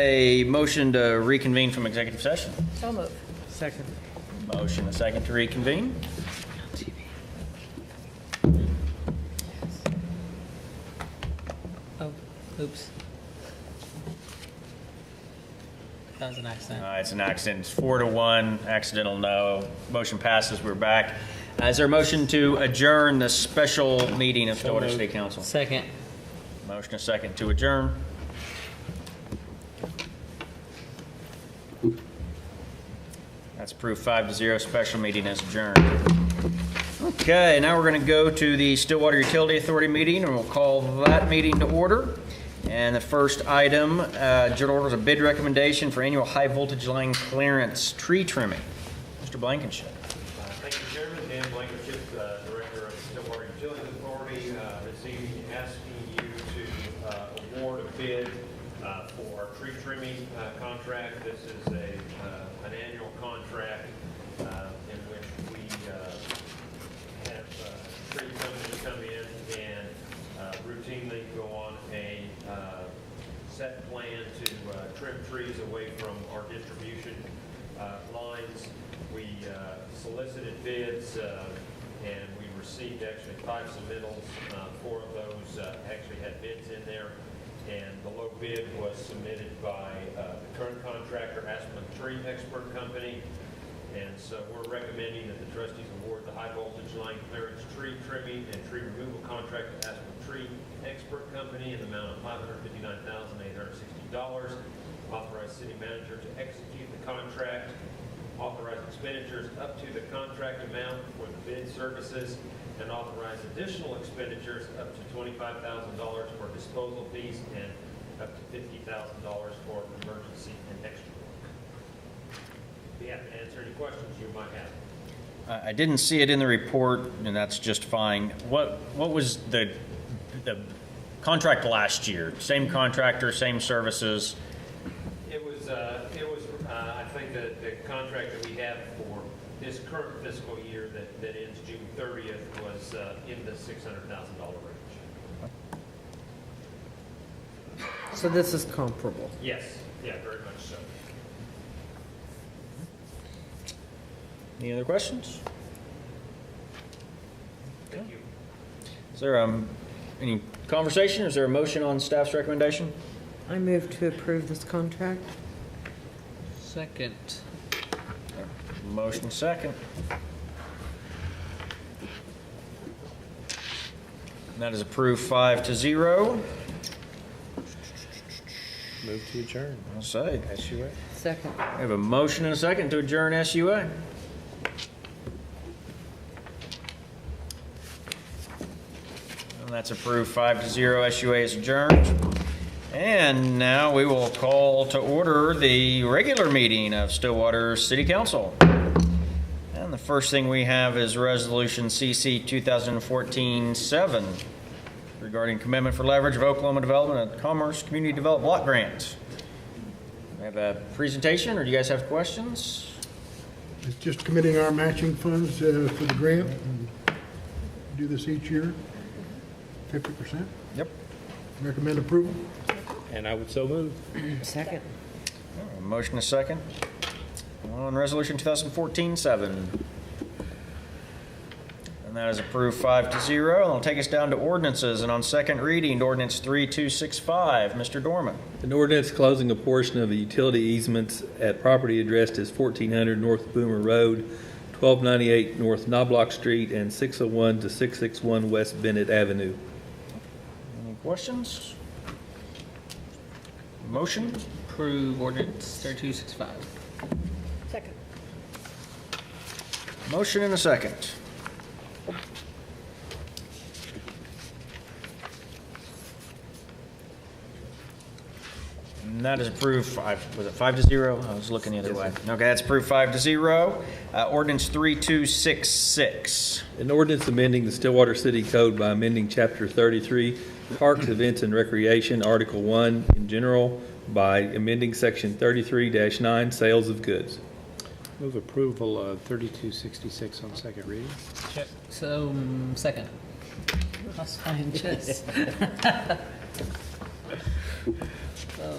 A motion to reconvene from executive session. So moved. Second. Motion a second to reconvene. Oh, oops. That was an accident. It's an accident. It's 4-1. Accidental no. Motion passes. We're back. Is there a motion to adjourn the special meeting of Stillwater City Council? Second. Motion a second to adjourn. That's approved 5-0. Special meeting is adjourned. Okay, now we're going to go to the Stillwater Utility Authority meeting, and we'll call that meeting to order. And the first item, general order is a bid recommendation for annual high voltage line clearance tree trimming. Mr. Blankenship. Thank you, Chairman. Dan Blankenship, Director of Stillwater Utility Authority, this evening asking you to award a bid for our tree trimming contract. This is an annual contract in which we have tree companies come in and routinely go on a set plan to trim trees away from our distribution lines. We solicited bids and we received actually 5 submittals. 4 of those actually had bids in there, and the low bid was submitted by the current contractor, Aspen Tree Expert Company. And so we're recommending that the trustees award the high voltage line clearance tree trimming and tree removal contract to Aspen Tree Expert Company in the amount of $559,860. Authorize city manager to execute the contract. Authorize expenditures up to the contract amount for the bid services, and authorize additional expenditures up to $25,000 for disposal fees and up to $50,000 for emergency and extra work. Be happy to answer any questions you might have. I didn't see it in the report, and that's just fine. What was the contract last year? Same contractor, same services? It was I think the contract that we have for this current fiscal year that ends June 30th was in the $600,000 range. So this is comparable. Yes, yeah, very much so. Any other questions? Thank you. Is there any conversation? Is there a motion on staff's recommendation? I move to approve this contract. Second. Motion second. And that is approved 5-0. Move to adjourn. I'll say. SUA. Second. We have a motion and a second to adjourn SUA. And that's approved 5-0. SUA is adjourned. And now we will call to order the regular meeting of Stillwater City Council. And the first thing we have is Resolution CC 2014-7 regarding commitment for leverage of Oklahoma Development and Commerce Community Development Block Grant. We have a presentation, or do you guys have questions? It's just committing our matching funds for the grant. And do this each year, 50%. Yep. Recommend approval. And I would so move. Second. A motion and a second on Resolution 2014-7. And that is approved 5-0. And it'll take us down to ordinances. And on second reading, ordinance 3265. Mr. Dorman. An ordinance closing a portion of the utility easements at property addressed as 1400 North Boomer Road, 1298 North Knobloch Street, and 601 to 661 West Bennett Avenue. Any questions? Motion? Approve ordinance 3265. Second. Motion and a second. And that is approved was it 5-0? I was looking the other way. Okay, that's approved 5-0. Ordinance 3266. An ordinance amending the Stillwater City Code by amending Chapter 33, Parks, Events, and Recreation, Article 1 in general, by amending Section 33-9, Sales of Goods. Move approval of 3266 on second reading. Check. So, second. That's fine, just. Oh.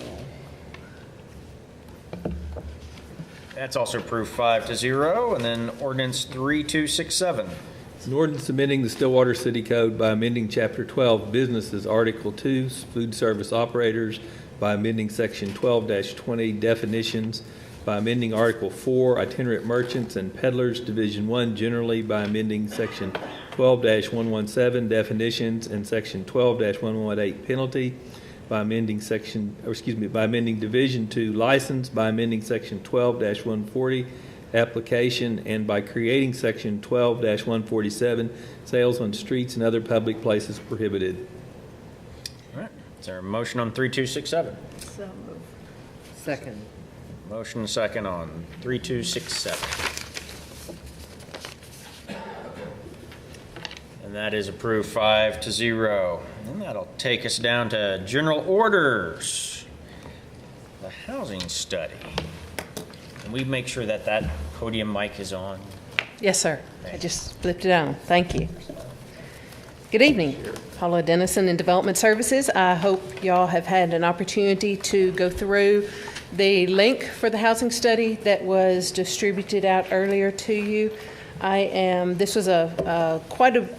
That's also approved 5-0. And then ordinance 3267. It's an ordinance amending the Stillwater City Code by amending Chapter 12 Businesses, Article 2 Food Service Operators, by amending Section 12-20 Definitions, by amending Article 4 Itinerant Merchants and Peddlers, Division 1 generally, by amending Section 12-117 Definitions and Section 12-118 Penalty, by amending by amending Division 2 License, by amending Section 12-140 Application, and by creating Section 12-147 Sales on Streets and Other Public Places Prohibited. All right. Is there a motion on 3267? So moved. Second. Motion and second on 3267. And that is approved 5-0. And that'll take us down to general orders. The housing study. Can we make sure that that podium mic is on? Yes, sir. I just flipped it on. Thank you. Good evening. Paula Dennison in Development Services. I hope y'all have had an opportunity to go through the link for the housing study that was distributed out earlier to you. This was quite a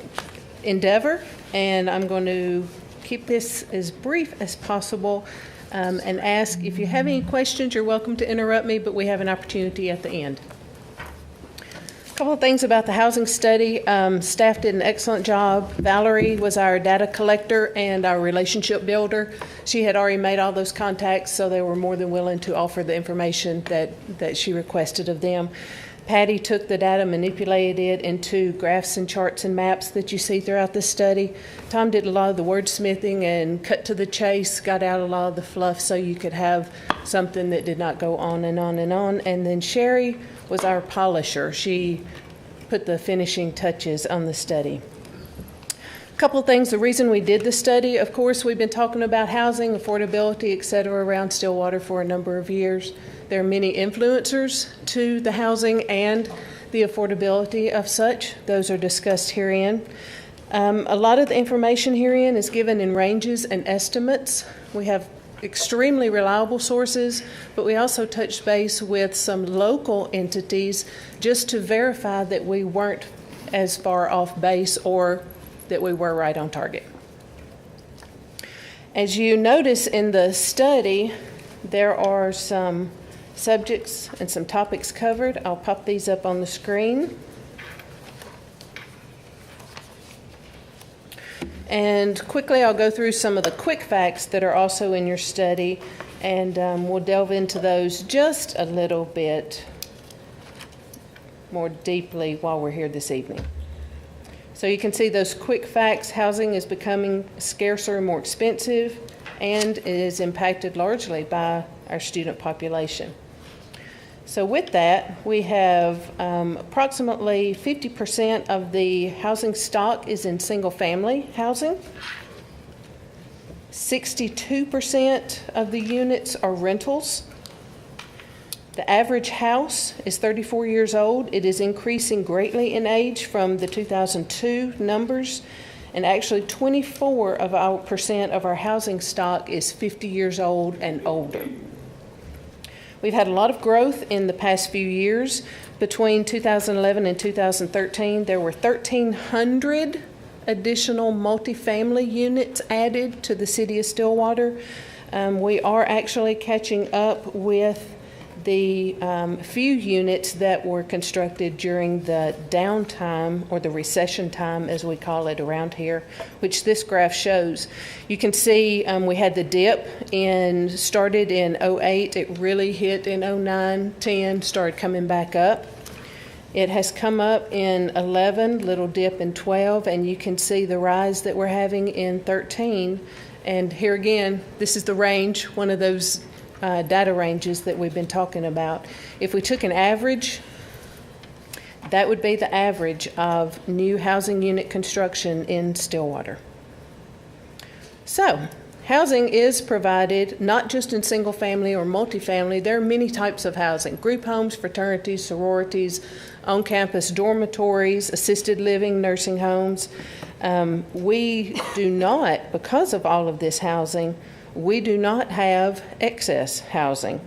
endeavor, and I'm going to keep this as brief as possible and ask if you have any questions, you're welcome to interrupt me, but we have an opportunity at the end. A couple of things about the housing study. Staff did an excellent job. Valerie was our data collector and our relationship builder. She had already made all those contacts, so they were more than willing to offer the information that she requested of them. Patty took the data, manipulated it into graphs and charts and maps that you see throughout the study. Tom did a lot of the wordsmithing and cut to the chase, got out a lot of the fluff so you could have something that did not go on and on and on. And then Sherry was our polisher. She put the finishing touches on the study. A couple of things. The reason we did the study, of course, we've been talking about housing, affordability, et cetera, around Stillwater for a number of years. There are many influencers to the housing and the affordability of such. Those are discussed herein. A lot of the information herein is given in ranges and estimates. We have extremely reliable sources, but we also touched base with some local entities just to verify that we weren't as far off base or that we were right on target. As you notice in the study, there are some subjects and some topics covered. I'll pop these up on the screen. And quickly, I'll go through some of the quick facts that are also in your study, and we'll delve into those just a little bit more deeply while we're here this evening. So you can see those quick facts. Housing is becoming scarcer and more expensive, and it is impacted largely by our student population. So with that, we have approximately 50% of the housing stock is in single-family housing. 62% of the units are rentals. The average house is 34 years old. It is increasing greatly in age from the 2002 numbers, and actually 24% of our housing stock is 50 years old and older. We've had a lot of growth in the past few years. Between 2011 and 2013, there were 1,300 additional multifamily units added to the city of Stillwater. We are actually catching up with the few units that were constructed during the downtime, or the recession time as we call it around here, which this graph shows. You can see we had the dip started in 08, it really hit in 09, 10, started coming back up. It has come up in 11, little dip in 12, and you can see the rise that we're having in 13. And here again, this is the range, one of those data ranges that we've been talking about. If we took an average, that would be the average of new housing unit construction in Stillwater. So, housing is provided not just in single family or multifamily. There are many types of housing: group homes, fraternities, sororities, on-campus dormitories, assisted living, nursing homes. We do not, because of all of this housing, we do not have excess housing.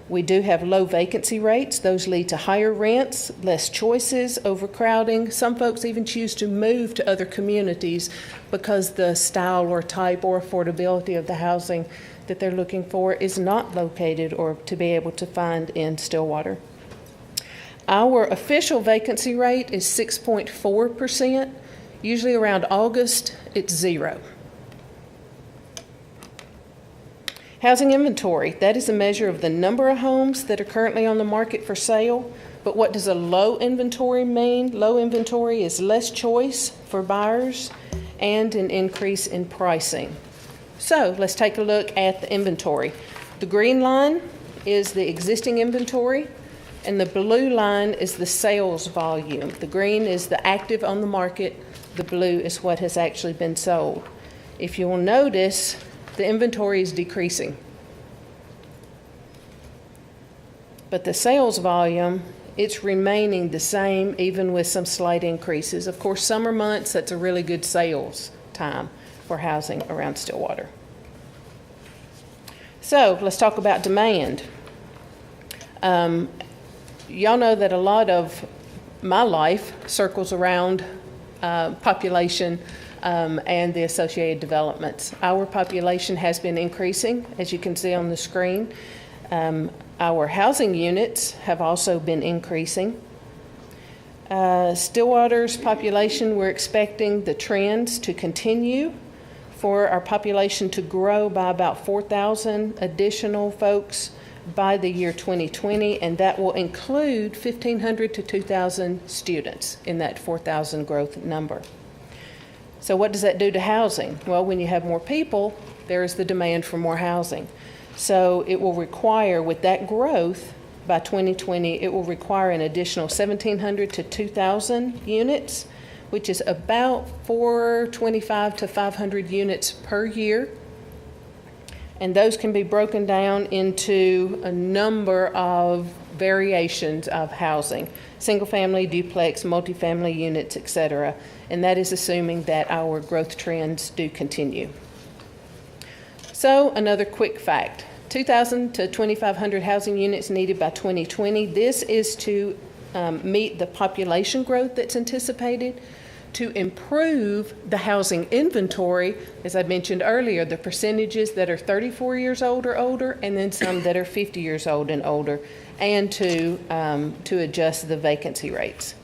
We do have low vacancy rates. Those lead to higher rents, less choices, overcrowding. Some folks even choose to move to other communities because the style or type or affordability of the housing that they're looking for is not located or to be able to find in Stillwater. Our official vacancy rate is 6.4%. Usually around August, it's 0. Housing inventory, that is a measure of the number of homes that are currently on the market for sale. But what does a low inventory mean? Low inventory is less choice for buyers and an increase in pricing. So let's take a look at the inventory. The green line is the existing inventory, and the blue line is the sales volume. The green is the active on the market. The blue is what has actually been sold. If you will notice, the inventory is decreasing. But the sales volume, it's remaining the same, even with some slight increases. Of course, summer months, that's a really good sales time for housing around Stillwater. So let's talk about demand. Y'all know that a lot of my life circles around population and the associated developments. Our population has been increasing, as you can see on the screen. Our housing units have also been increasing. Stillwater's population, we're expecting the trends to continue for our population to grow by about 4,000 additional folks by the year 2020, and that will include 1,500 to 2,000 students in that 4,000 growth number. So what does that do to housing? Well, when you have more people, there is the demand for more housing. So it will require, with that growth, by 2020, it will require an additional 1,700 to 2,000 units, which is about 425 to 500 units per year. And those can be broken down into a number of variations of housing: single-family, duplex, multifamily units, etc. And that is assuming that our growth trends do continue. So another quick fact: 2,000 to 2,500 housing units needed by 2020. This is to meet the population growth that's anticipated, to improve the housing inventory, as I mentioned earlier, the percentages that are 34 years old or older, and then some that are 50 years old and older, and to adjust the vacancy rates.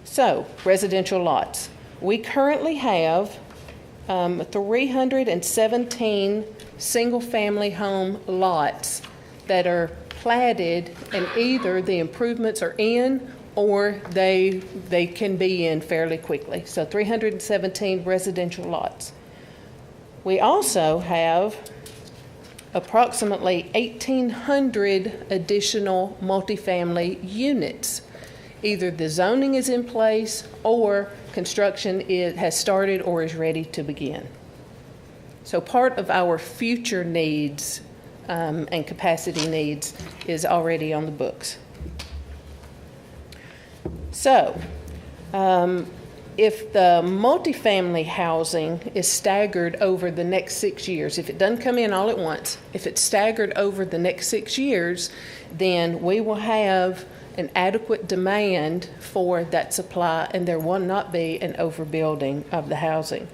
So, residential lots. We currently have 317 single-family home lots that are platted, and either the improvements are in or they can be in fairly quickly. So 317 residential lots. We also have approximately 1,800 additional multifamily units. Either the zoning is in place or construction has started or is ready to begin. So part of our future needs and capacity needs is already on the books. So, if the multifamily housing is staggered over the next 6 years, if it doesn't come in all at once, if it's staggered over the next 6 years, then we will have an adequate demand for that supply, and there will not be an overbuilding of the housing.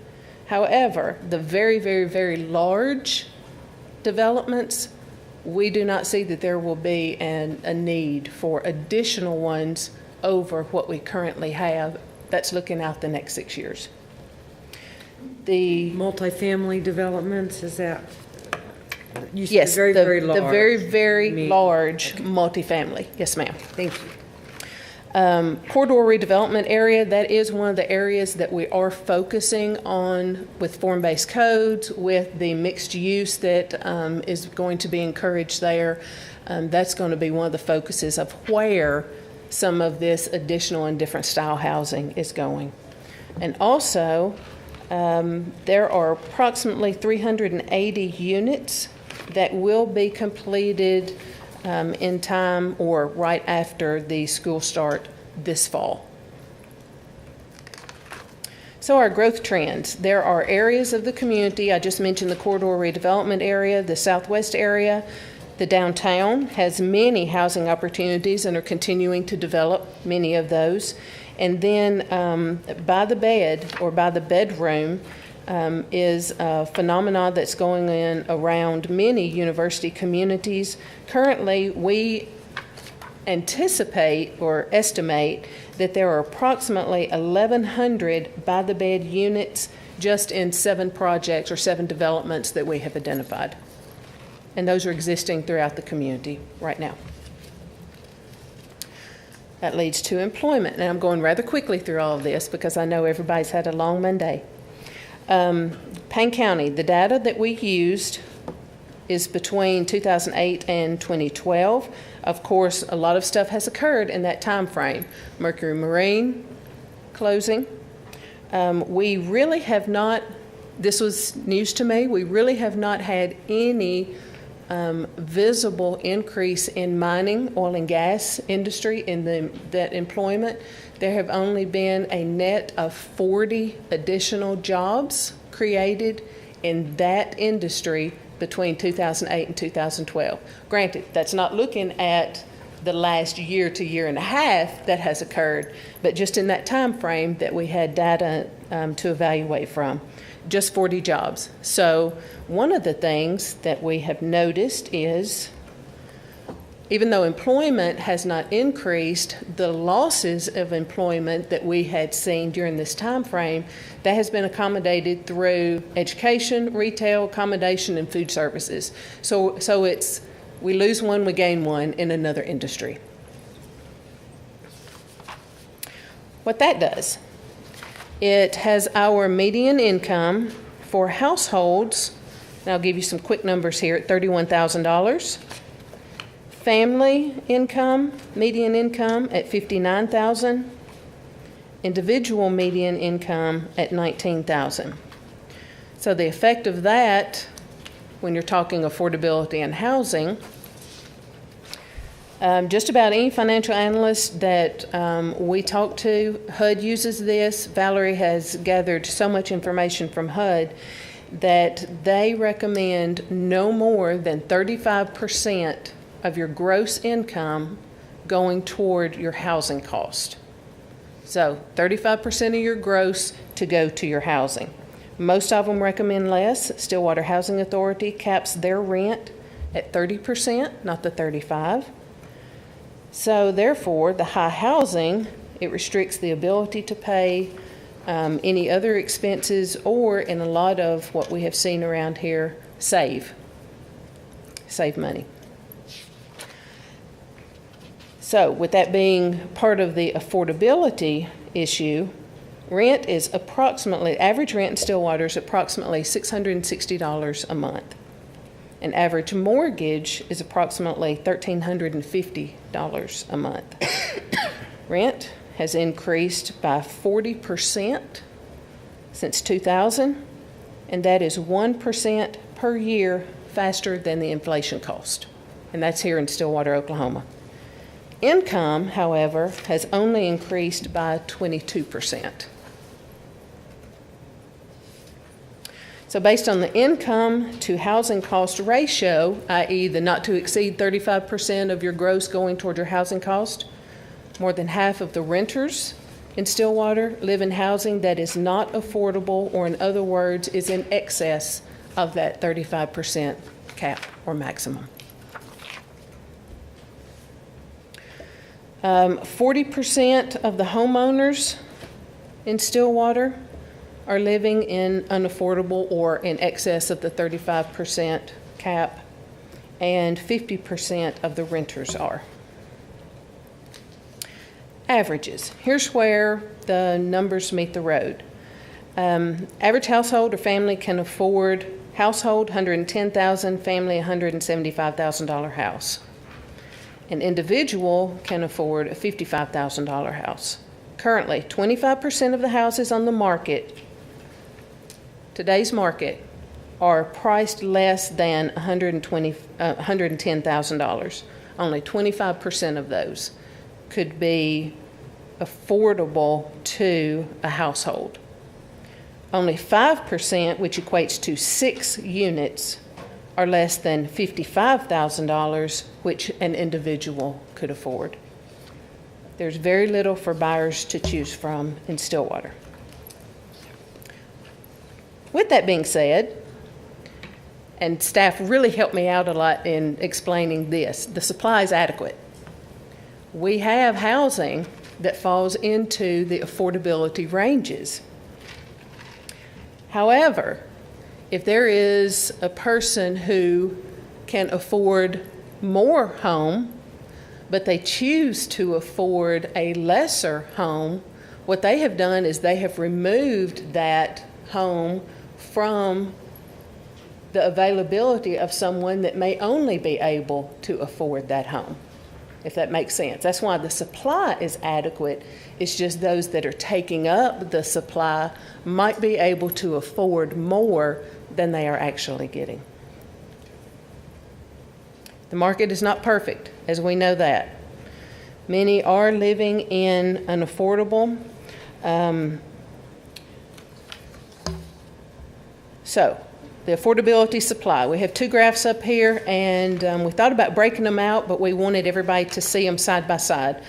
However, the very, very, very large developments, we do not see that there will be a need for additional ones over what we currently have. That's looking out the next 6 years. The Multifamily developments, is that? Used to be yes, very, very large. the very, very large multifamily. Yes, ma'am. Thank you. Corridor redevelopment area, that is one of the areas that we are focusing on with form-based codes, with the mixed use that is going to be encouraged there. That's going to be one of the focuses of where some of this additional and different style housing is going. And also, there are approximately 380 units that will be completed in time or right after the school start this fall. So our growth trends. There are areas of the community, I just mentioned the corridor redevelopment area, the southwest area, The downtown has many housing opportunities and are continuing to develop many of those. And then by the bed or by the bedroom is a phenomenon that's going in around many university communities. Currently, we anticipate or estimate that there are approximately 1,100 by-the-bed units just in 7 projects or 7 developments that we have identified. And those are existing throughout the community right now. That leads to employment. And I'm going rather quickly through all of this because I know everybody's had a long Monday. Payne County, the data that we used is between 2008 and 2012. Of course, a lot of stuff has occurred in that time frame. Mercury Marine closing. We really have not, this was news to me, we really have not had any visible increase in mining, oil and gas industry in that employment. There have only been a net of 40 additional jobs created in that industry between 2008 and 2012. Granted, that's not looking at the last year to year and a half that has occurred, but just in that time frame that we had data to evaluate from, just 40 jobs. So one of the things that we have noticed is, even though employment has not increased, the losses of employment that we had seen during this time frame, that has been accommodated through education, retail, accommodation, and food services. So it's, we lose one, we gain one in another industry. What that does, it has our median income for households, and I'll give you some quick numbers here, at $31,000. Family income, median income at $59,000. Individual median income at $19,000. So the effect of that, when you're talking affordability and housing, just about any financial analyst that we talk to, HUD uses this. Valerie has gathered so much information from HUD that they recommend no more than 35% of your gross income going toward your housing cost. So 35% of your gross to go to your housing. Most of them recommend less. Stillwater Housing Authority caps their rent at 30%, not the 35%. So therefore, the high housing, it restricts the ability to pay any other expenses, or in a lot of what we have seen around here, save money. So with that being part of the affordability issue, rent is approximately, average rent in Stillwater is approximately $660 a month. An average mortgage is approximately $1,350 a month. Rent has increased by 40% since 2000, and that is 1% per year faster than the inflation cost. And that's here in Stillwater, Oklahoma. Income, however, has only increased by 22%. So based on the income to housing cost ratio, i.e. the not to exceed 35% of your gross going toward your housing cost, more than half of the renters in Stillwater live in housing that is not affordable, or in other words, is in excess of that 35% cap or maximum. 40% of the homeowners in Stillwater are living in unaffordable or in excess of the 35% cap, and 50% of the renters are. Averages. Here's where the numbers meet the road. Average household or family can afford, household $110,000, family $175,000 house. An individual can afford a $55,000 house. Currently, 25% of the houses on the market, today's market, are priced less than $110,000. Only 25% of those could be affordable to a household. Only 5%, which equates to 6 units, are less than $55,000, which an individual could afford. There's very little for buyers to choose from in Stillwater. With that being said, and staff really helped me out a lot in explaining this, the supply is adequate. We have housing that falls into the affordability ranges. However, if there is a person who can afford more home, but they choose to afford a lesser home, what they have done is they have removed that home from the availability of someone that may only be able to afford that home, if that makes sense. That's why the supply is adequate. It's just those that are taking up the supply might be able to afford more than they are actually getting. The market is not perfect, as we know that. Many are living in unaffordable. So, the affordability supply. We have two graphs up here, and we thought about breaking them out, but we wanted everybody to see them side by side.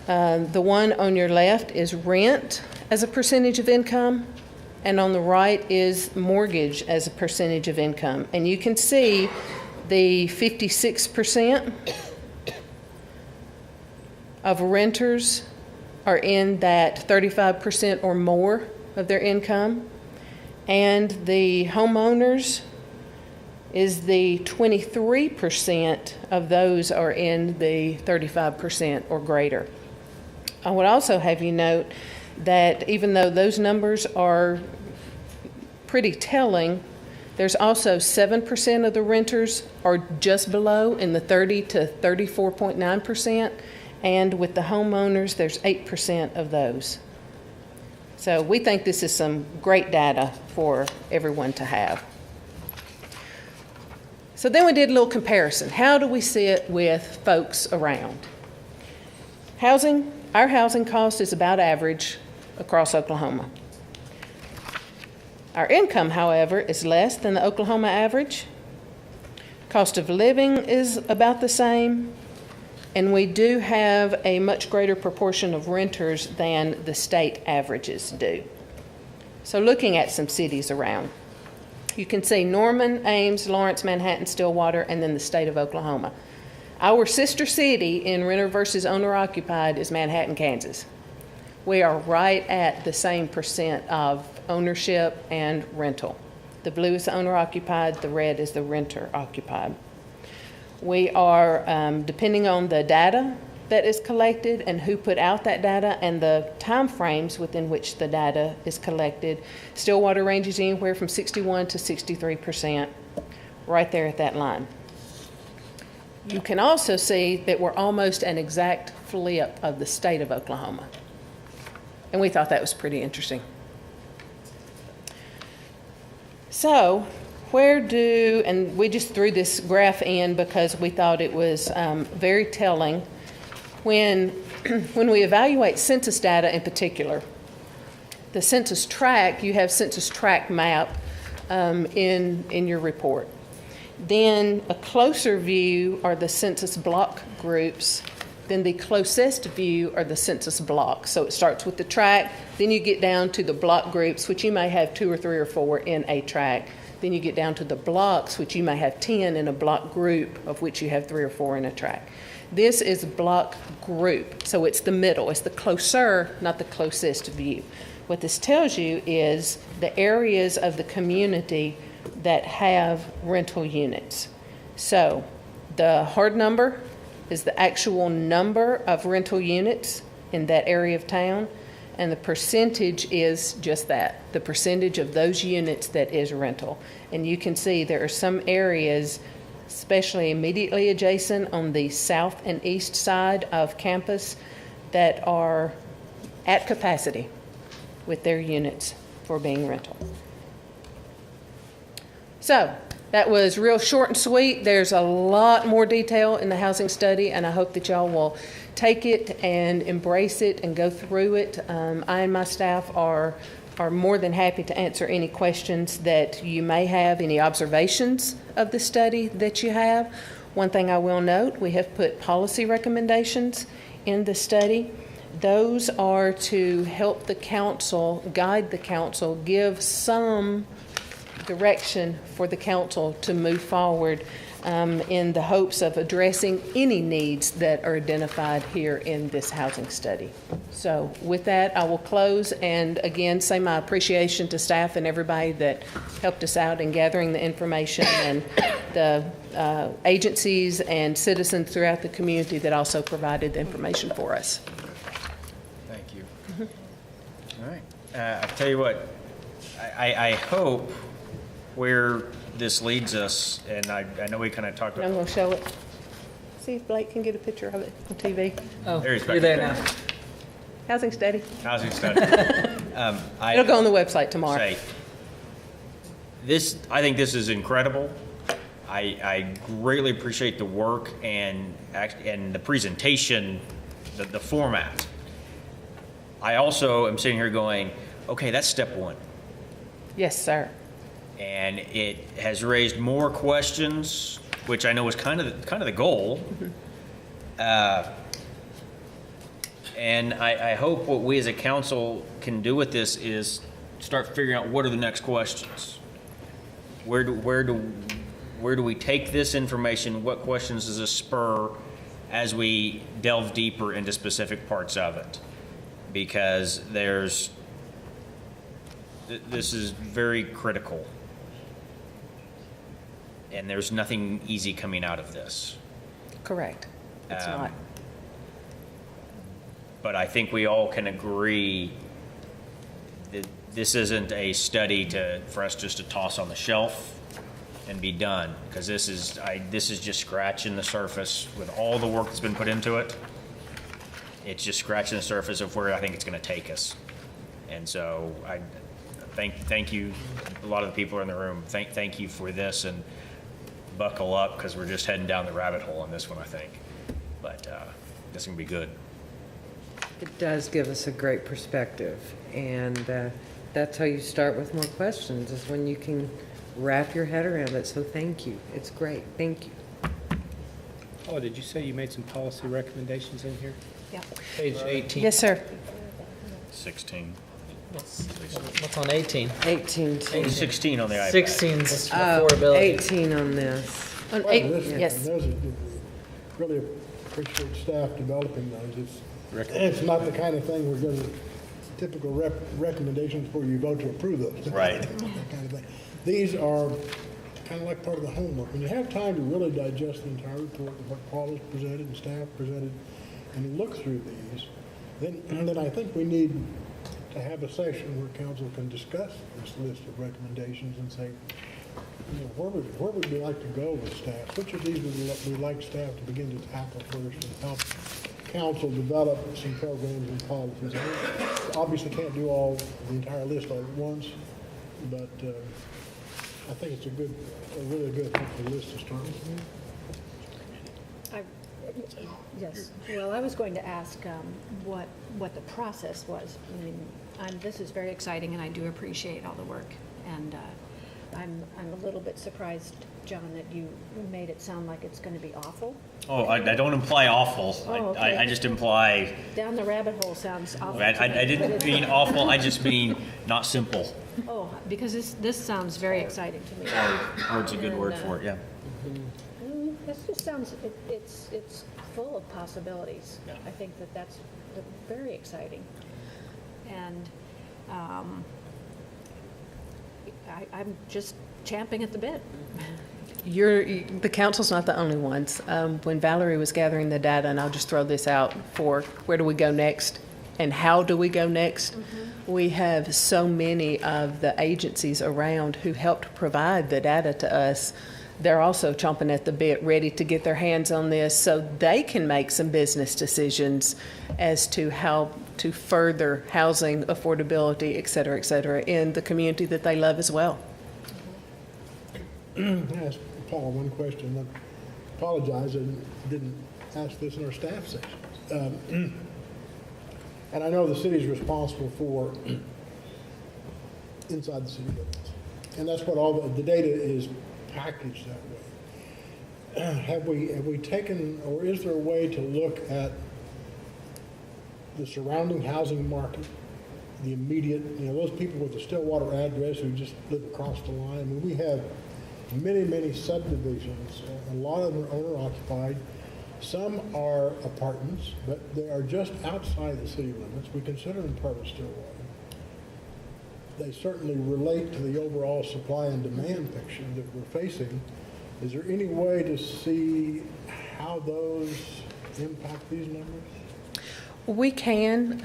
The one on your left is rent as a percentage of income, and on the right is mortgage as a percentage of income. And you can see the 56% of renters are in that 35% or more of their income. And the homeowners is the 23% of those are in the 35% or greater. I would also have you note that even though those numbers are pretty telling, there's also 7% of the renters are just below in the 30 to 34.9%, and with the homeowners, there's 8% of those. So we think this is some great data for everyone to have. So then we did a little comparison. How do we sit with folks around? Housing, our housing cost is about average across Oklahoma. Our income, however, is less than the Oklahoma average. Cost of living is about the same. And we do have a much greater proportion of renters than the state averages do. So looking at some cities around, you can see Norman, Ames, Lawrence, Manhattan, Stillwater, and then the state of Oklahoma. Our sister city in renter versus owner occupied is Manhattan, Kansas. We are right at the same percent of ownership and rental. The blue is the owner occupied, the red is the renter occupied. We are, depending on the data that is collected and who put out that data and the time frames within which the data is collected, Stillwater ranges anywhere from 61 to 63%, right there at that line. You can also see that we're almost an exact flip of the state of Oklahoma. And we thought that was pretty interesting. So, and we just threw this graph in because we thought it was very telling. When we evaluate census data in particular, the census tract, you have census tract map in your report. Then a closer view are the census block groups. Then the closest view are the census blocks. So it starts with the tract, then you get down to the block groups, which you may have 2 or 3 or 4 in a tract. Then you get down to the blocks, which you may have 10 in a block group, of which you have 3 or 4 in a tract. This is block group, so it's the middle. It's the closer, not the closest view. What this tells you is the areas of the community that have rental units. So the hard number is the actual number of rental units in that area of town, and the percentage is just that, the percentage of those units that is rental. And you can see there are some areas, especially immediately adjacent on the south and east side of campus, that are at capacity with their units for being rental. So that was real short and sweet. There's a lot more detail in the housing study, and I hope that y'all will take it and embrace it and go through it. I and my staff are are more than happy to answer any questions that you may have, any observations of the study that you have. One thing I will note, we have put policy recommendations in the study. Those are to help the council, guide the council, give some direction for the council to move forward in the hopes of addressing any needs that are identified here in this housing study. So with that, I will close and again say my appreciation to staff and everybody that helped us out in gathering the information, and the agencies and citizens throughout the community that also provided the information for us. Thank you. All right. I'll tell you what, I hope where this leads us, and I know we kind of talked I'm about. going to show it. See if Blake can get a picture of it on TV. Oh, There he's back you're there there. now. Housing study. Housing study. It'll go on the website tomorrow. Say, I think this is incredible. I greatly appreciate the work and the presentation, the format. I also am sitting here going, okay, that's step one. Yes, sir. And it has raised more questions, which I know was kind of the goal. And I hope what we as a council can do with this is start figuring out what are the next questions. Where do we take this information? What questions does this spur as we delve deeper into specific parts of it? Because this is very critical. And there's nothing easy coming out of this. Correct. It's not. But I think we all can agree that this isn't a study for us just to toss on the shelf and be done, because this is just scratching the surface with all the work that's been put into it. It's just scratching the surface of where I think it's going to take us. And so I thank you, a lot of the people in the room. Thank you for this, and buckle up, because we're just heading down the rabbit hole on this one, I think. But this is going to be good. It does give us a great perspective, and that's how you start with more questions, is when you can wrap your head around it. So thank you. It's great. Thank you. Oh, did you say you made some policy recommendations in here? Yeah. Page 18. Yes, sir. 16. What's on 18? 18 too. 16 on the iPad. 16's Oh, affordability. 18 on this. On Well, eight- this- yes. those are- Really appreciate staff developing those. It's not the kind of thing we're going to, typical recommendations before you vote to approve those. Right. That kind of thing. These are kind of like part of the homework. When you have time to really digest the entire report, what Paul has presented and staff presented, and look through these, then I think we need to have a session where council can discuss this list of recommendations and say, you know, where would we like to go with staff? Which of these would we like staff to begin to tackle first and help council develop some programs and policies? I mean, obviously can't do the entire list all at once, but I think it's a really good list to start with. Yes, well, I was going to ask what the process was. I mean, this is very exciting, and I do appreciate all the work. And I'm a little bit surprised, John, that you made it sound like it's going to be awful. Oh, I don't imply awful. Oh, okay. I just imply, Down the rabbit hole sounds awful. I to me, didn't but mean awful, I just mean not simple. Oh, because this sounds very exciting to me. Hard's a good word for it, yeah. This just sounds, it's full of possibilities. Yeah. I think that's very exciting. And I'm just champing at the bit. The council's not the only ones. When Valerie was gathering the data, and I'll just throw this out for where do we go next and how do we go next, we have so many of the agencies around who helped provide the data to us. They're also chomping at the bit, ready to get their hands on this so they can make some business decisions as to how to further housing affordability, et cetera, in the community that they love as well. I asked Paul one question. I apologize, I didn't ask this in our staff session. And I know the city's responsible for inside the city limits. And that's what all the data is packaged that way. Have we taken, or is there a way to look at the surrounding housing market, the immediate, those people with the Stillwater address who just live across the line? I mean, we have many, many subdivisions. A lot of them are owner-occupied. Some are apartments, but they are just outside the city limits. We consider them part of Stillwater. They certainly relate to the overall supply and demand picture that we're facing. Is there any way to see how those impact these numbers? We can.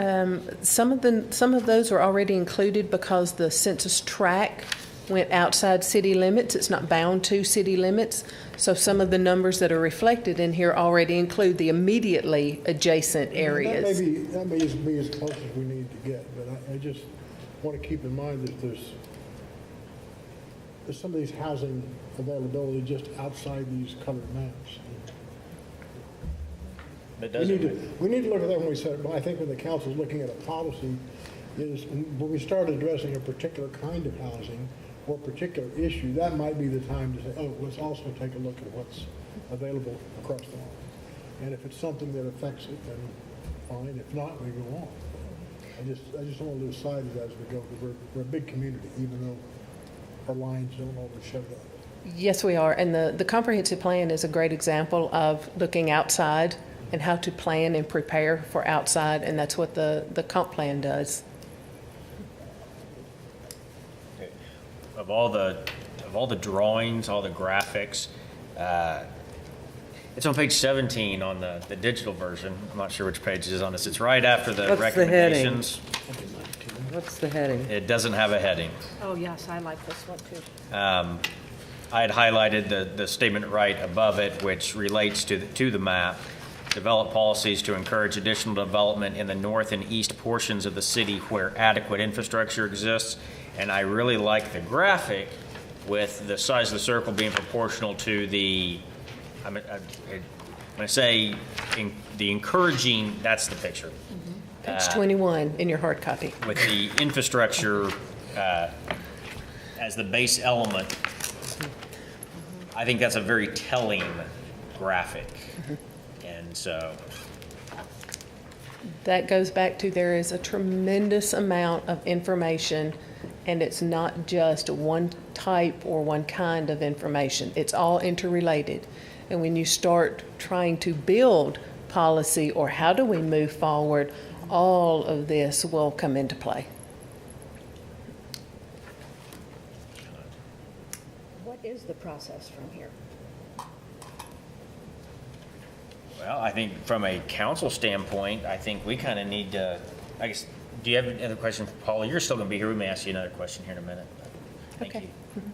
Some of those are already included because the census tract went outside city limits. It's not bound to city limits. So some of the numbers that are reflected in here already include the immediately adjacent areas. That may be as close as we need to get, but I just want to keep in mind that there's some of these housing availability just outside these colored maps. We need to look at that when we said, well, I think when the council's looking at a policy, is when we start addressing a particular kind of housing or a particular issue, that might be the time to say, oh, let's also take a look at what's available across the line. And if it's something that affects it, then fine. If not, we go on. I just don't want to lose sight of that as we go, because we're a big community, even though our lines don't always show that. Yes, we are. And the comprehensive plan is a great example of looking outside and how to plan and prepare for outside, and that's what the comp plan does. Of all the drawings, all the graphics, it's on page 17 on the digital version. I'm not sure which page it is on this. It's right after the What's the heading? recommendations. What's the heading? It doesn't have a heading. Oh, yes, I like this one too. I had highlighted the statement right above it, which relates to the map. Develop policies to encourage additional development in the north and east portions of the city where adequate infrastructure exists. And I really like the graphic with the size of the circle being proportional to the, I'm going to say the encouraging, that's the picture. Page 21 in your hard copy. With the infrastructure as the base element, I think that's a very telling graphic. And so That goes back to there is a tremendous amount of information, and it's not just one type or one kind of information. It's all interrelated. And when you start trying to build policy or how do we move forward, all of this will come into play. What is the process from here? Well, I think from a council standpoint, I think we kind of need to, I guess, do you have another question for Paula? You're still going to be here. We may ask you another question here in a minute. Thank Okay. you.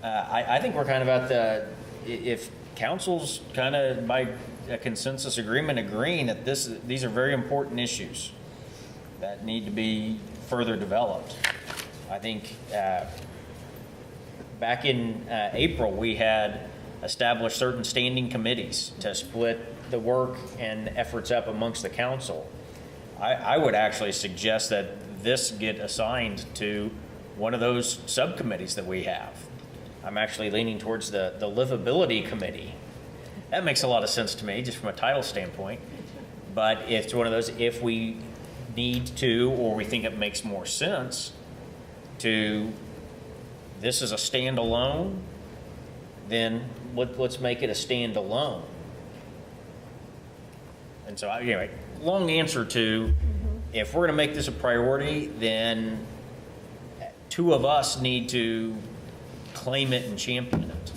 I think we're kind of at the, if council's kind of by a consensus agreement agreeing that these are very important issues that need to be further developed. I think back in April, we had established certain standing committees to split the work and efforts up amongst the council. I would actually suggest that this get assigned to one of those subcommittees that we have. I'm actually leaning towards the livability committee. That makes a lot of sense to me, just from a title standpoint. But if it's one of those, if we need to, or we think it makes more sense to, this is a standalone, then let's make it a standalone. And so, anyway, long answer to, if we're going to make this a priority, then two of us need to claim it and champion it.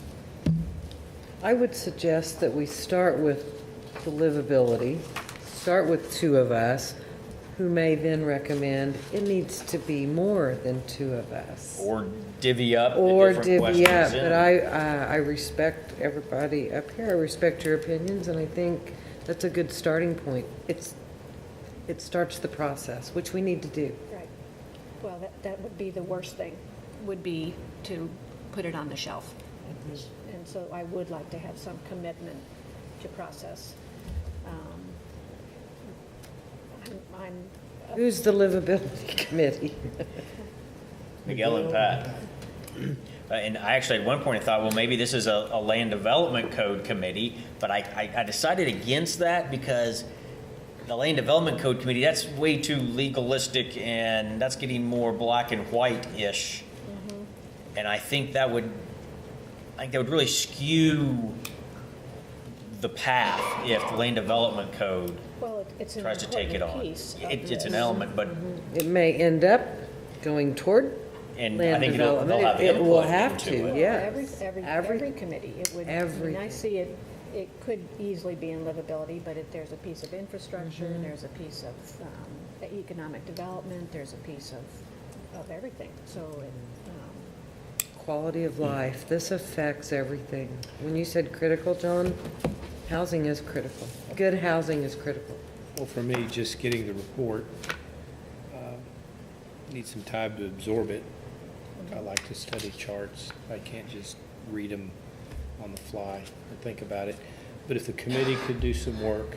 I would suggest that we start with the livability, start with two of us, who may then recommend it needs to be more than two of us. Or divvy up the Or different divvy up, questions in. but I respect everybody up here, I respect your opinions, and I think that's a good starting point. It starts the process, which we need to do. Right. Well, that would be the worst thing, would be to put it on the shelf. And so I would like to have some commitment to process. Who's the livability committee? Miguel and Pat. And I actually, at one point, I thought, well, maybe this is a land development code committee, but I decided against that because the land development code committee, that's way too legalistic, and that's getting more black and white-ish. And I think that would really skew the path if the land development code Well, it's an tries to take it important on. piece of It's an this. element, but, It may end up going toward and I land think they'll development. have It will input have into to, it. yes. Every committee, it would, I mean, I Everything. see it, it could easily be in livability, but if there's a piece of infrastructure, there's a piece of economic development, there's a piece of everything, so it, Quality of life, this affects everything. When you said critical, John, housing is critical. Good housing is critical. Well, for me, just getting the report, need some time to absorb it. I like to study charts. I can't just read them on the fly and think about it. But if the committee could do some work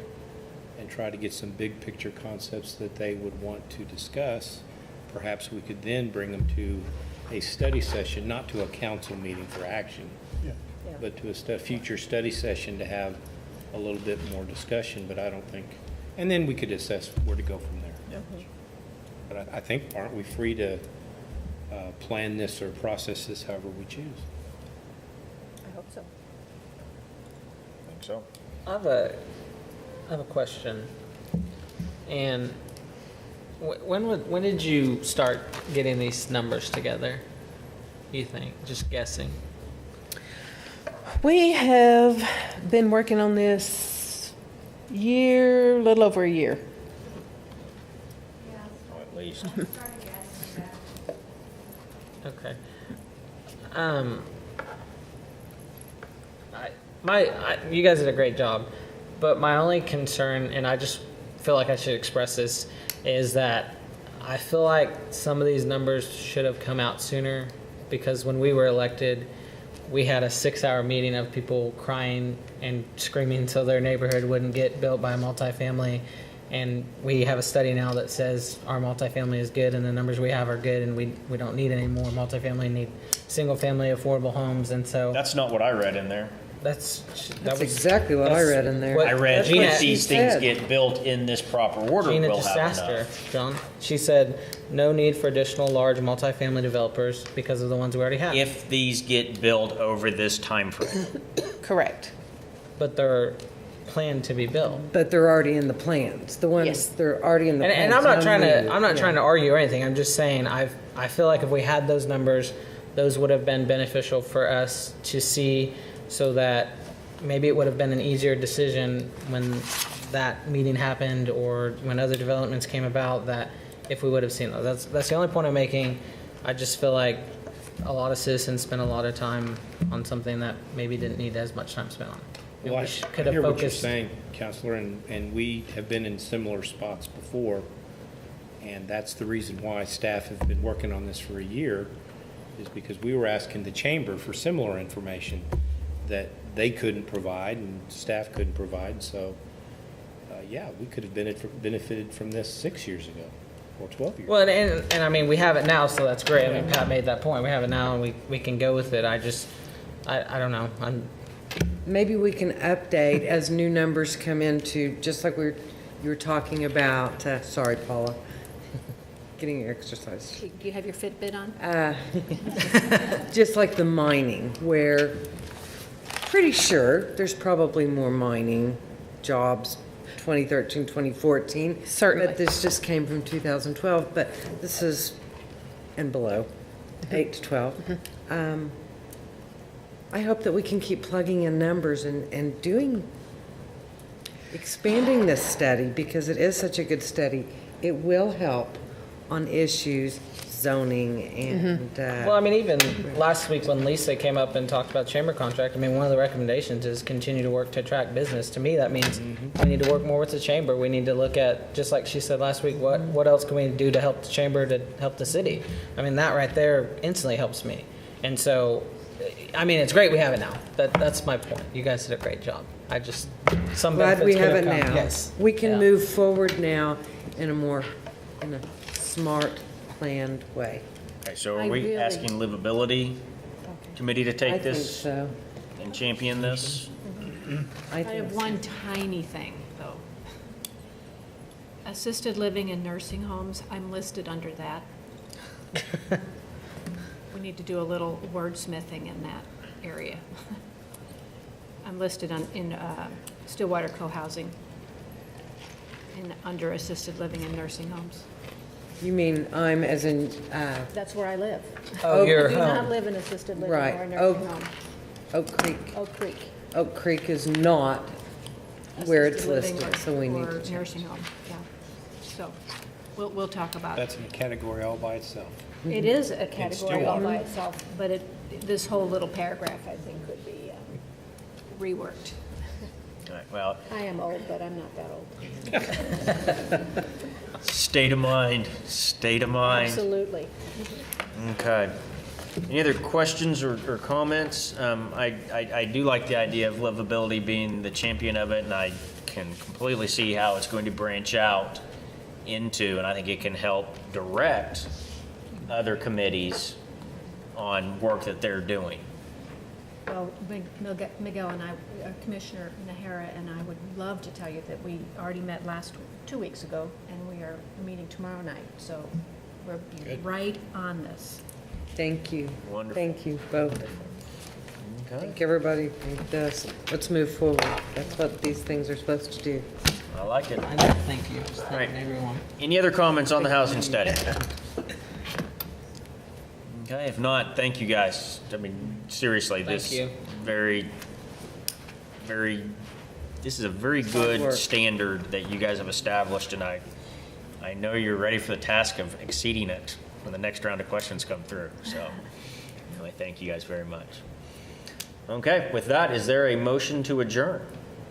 and try to get some big picture concepts that they would want to discuss, perhaps we could then bring them to a study session, not to a council meeting for action, Yeah. yeah. but to a future study session to have a little bit more discussion, but I don't think, and then we could assess where to go from there. But I think, aren't we free to plan this or process this however we choose? I hope so. I think so. I have a question. And when did you start getting these numbers together? You think? Just guessing. We have been working on this little over a year. Or at least. Okay. You guys did a great job, but my only concern, and I just feel like I should express this, is that I feel like some of these numbers should have come out sooner, because when we were elected, we had a 6-hour meeting of people crying and screaming so their neighborhood wouldn't get built by a multifamily. And we have a study now that says our multifamily is good and the numbers we have are good, and we don't need any more multifamily, need single-family affordable homes. And so That's not what I read in there. that's exactly what I that's read in there. what I read That's what if she these things said. get built in this proper order, Gina we'll just have asked her, enough. John. She said, no need for additional large multifamily developers because of the ones we already have. If these get built over this time frame. Correct. But they're planned to be built. But they're already in the plans. The ones, Yes. they're already in the plans. And I'm not trying to, I'm not Yeah. trying to argue or anything. I'm just saying, I feel like if we had those numbers, those would have been beneficial for us to see, so that maybe it would have been an easier decision when that meeting happened or when other developments came about, that if we would have seen those. That's the only point I'm making. I just feel like a lot of citizens spent a lot of time on something that maybe didn't need as much time spent on. Well, I could have hear what you're focused. saying, Counselor, and we have been in similar spots before, and that's the reason why staff have been working on this for a year, is because we were asking the chamber for similar information that they couldn't provide and staff couldn't provide, so, yeah, we could have benefited from this 6 years ago, or 12 years. Well, and I mean, we have it now, so that's great. I mean, Pat made that point. We have it now, and we can go with it. I don't know. Maybe we can update as new numbers come into, just like you were talking about, sorry, Paula, getting your exercise. Do you have your Fitbit on? Just like the mining, where pretty sure there's probably more mining jobs 2013, 2014. Certainly. But this just came from 2012, but this is, and below, 8 to 12. I hope that we can keep plugging in numbers and expanding this study, because it is such a good study. It will help on issues, zoning, and, Well, I mean, even last week when Lisa came up and talked about chamber contract, I mean, one of the recommendations is continue to work to attract business. To me, that means we need to work more with the chamber. We need to look at, just like she said last week, what else can we do to help the chamber, to help the city? I mean, that right there instantly helps me. And so, I mean, it's great we have it now. That's my point. You guys did a great job. Some glad benefits we could have it come. now. Yes. We can Yeah. move forward now in a smart, planned way. Okay, so I are we really- asking Livability Okay. Committee to I take think this so. and champion this? I I think have so. one tiny thing, though. Assisted living in nursing homes, I'm listed under that. We need to do a little wordsmithing in that area. I'm listed in Stillwater co-housing, under assisted living in nursing homes. You mean I'm as in, That's where I live. Oh, your I do not home. live in assisted living Right. or a nursing home. Oak Creek? Oak Creek. Oak Creek is not where it's Assisted living listed, so we need or to change. nursing home, yeah. So, we'll talk about it. That's in a category all by itself. It is a category all Stillwater. by itself, but this whole little paragraph, I think, could be reworked. All right, well, I am old, but I'm not that old. state of mind, state of mind. Absolutely. Okay. Any other questions or comments? I do like the idea of livability being the champion of it, and I can completely see how it's going to branch out into, and I think it can help direct other committees on work that they're doing. Well, Miguel and I, Commissioner Nahara and I would love to tell you that we already met 2 weeks ago, and we are meeting tomorrow night, so we're Good. right on this. Thank you. Wonderful. Thank you both. Okay. Thank everybody. Thank this. Let's move forward. That's what these things are supposed to do. I like it. I know, thank you. Just Right. thanking everyone. Any other comments on the housing study? Okay, if not, thank you guys. I mean, seriously, Thank this you. this is a very Hard good work. standard that you guys have established, and I know you're ready for the task of exceeding it when the next round of questions come through. So, really, thank you guys very much. Okay, with that, is there a motion to adjourn?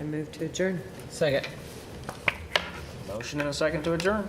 I move to adjourn. Second. Motion and a second to adjourn.